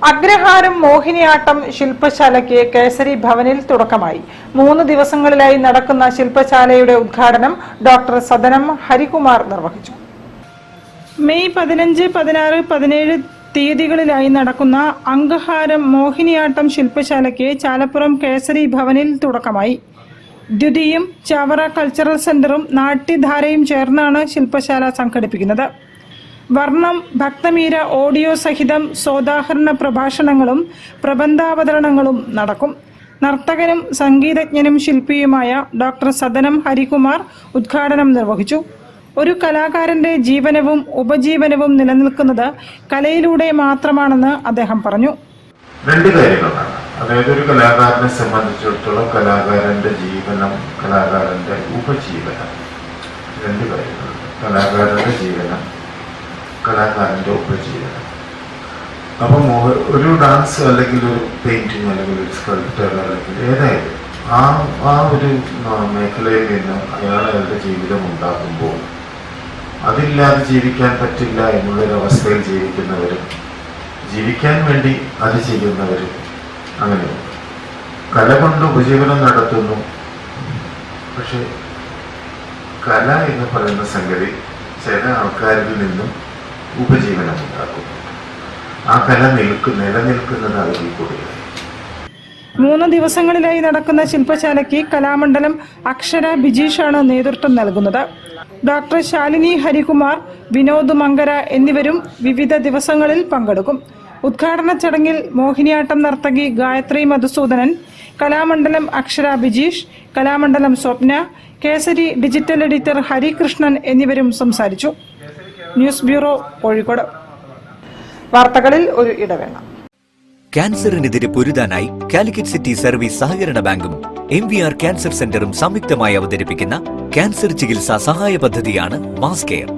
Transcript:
അഗ്രഹാരം മോഹിനിയാട്ടം ശില്പശാലയ്ക്ക് കേസരി ഭവനിൽ തുടക്കമായി. 3 ദിവസങ്ങളിലായി നടക്കുന്ന ശില്പശാലയുടെ ഉദ്ഘാടനം ഡോക്ടർ സദനം ഹരികുമാർ നിർവഹിച്ചു. മെയ് 15, 16, 17 തീയതികളിലായി നടക്കുന്ന അഗ്രഹാരം മോഹിനിയാട്ടം ശില്പശാലയ്ക്ക് ചാലപ്പുറം കേസരി ഭവനിൽ തുടക്കമായി. ദ്വിതീയും ചവറ കൾച്ചറൽ സെന്ററും നാട്യധാരയും ചേർന്നാണ് ശില്പശാല സംഘടിപ്പിക്കുന്നത്. വർണ്ണം, ഭക്തമീര ഓഡിയോ സഹിതം സോദാഹരണ പ്രഭാഷണങ്ങളും പ്രബന്ധാവതരണങ്ങളും നടക്കും. നർത്തകനും സംഗീതജ്ഞനും ശില്പിയുമായ ഡോക്ടർ സദനം ഹരികുമാർ ഉദ്ഘാടനം നിർവഹിച്ചു. ഒരു കലാകാരന്റെ ജീവനവും ഉപജീവനവും നിലനിൽക്കുന്നത് കലയിലൂടെ മാത്രമാണെന്ന് അദ്ദേഹം പറഞ്ഞു. രണ്ട് കാര്യങ്ങളാണ്. അതായത് ഒരു കലാകാരനെ സംബന്ധിച്ചിടത്തോളം കലാകാരന്റെ ജീവനം, കലാകാരന്റെ ഉപജീവനം, രണ്ട് കാര്യങ്ങളുണ്ട്. കലാകാരന്റെ ജീവനം, കലാകാരന്റെ ഉപജീവനം. അപ്പം ഒരു ഡാൻസ് അല്ലെങ്കിൽ ഒരു പെയിന്റിങ് അല്ലെങ്കിൽ ഒരു സ്കൾപ്ചർ അല്ലെങ്കിൽ ഏതായാലും ആ ഒരു മേഖലയിൽ നിന്ന് അയാളുടെ ജീവിതം ഉണ്ടാക്കുമ്പോൾ അതില്ലാതെ ജീവിക്കാൻ പറ്റില്ല എന്നുള്ളൊരവസ്ഥയിൽ ജീവിക്കുന്നവരും ജീവിക്കാൻ വേണ്ടി അത് ചെയ്യുന്നവരും അങ്ങനെയുണ്ട്. കല കൊണ്ട് ഉപജീവനം നടത്തുന്നു. പക്ഷെ കല എന്ന് പറയുന്ന സംഗതി ചില ആൾക്കാരിൽ നിന്നും ഉപജീവനം ഉണ്ടാക്കുന്നു. ആ കല നിലനിൽക്കുന്നത് അതിൽ കൂടിയാണ്. 3 ദിവസങ്ങളിലായി നടക്കുന്ന ശില്പശാലയ്ക്ക് കലാമണ്ഡലം അക്ഷര ബിജീഷാണ് നേതൃത്വം നൽകുന്നത്. ഡോക്ടർ ശാലിനി ഹരികുമാർ, വിനോദ് മങ്കര എന്നിവരും വിവിധ ദിവസങ്ങളിൽ പങ്കെടുക്കും. ഉദ്ഘാടന ചടങ്ങിൽ മോഹിനിയാട്ടം നർത്തകി ഗായത്രി മധുസൂദനൻ, കലാമണ്ഡലം അക്ഷര ബിജീഷ്, കലാമണ്ഡലം സ്വപ്ന, കേസരി ഡിജിറ്റൽ എഡിറ്റർ ഹരികൃഷ്ണൻ എന്നിവരും സംസാരിച്ചു. News bureau, Kozhikode. വാർത്തകളിൽ ഒരു ഇടവേള. ക്യാൻസറിനെതിരെ പൊരുതാനായി കാലിക്കറ്റ് സിറ്റി സർവീസ് സഹകരണ ബാങ്കും MVR ക്യാൻസർ സെന്ററും സംയുക്തമായി അവതരിപ്പിക്കുന്ന ക്യാൻസർ ചികിത്സാ സഹായ പദ്ധതിയാണ് മാസ് കെയർ.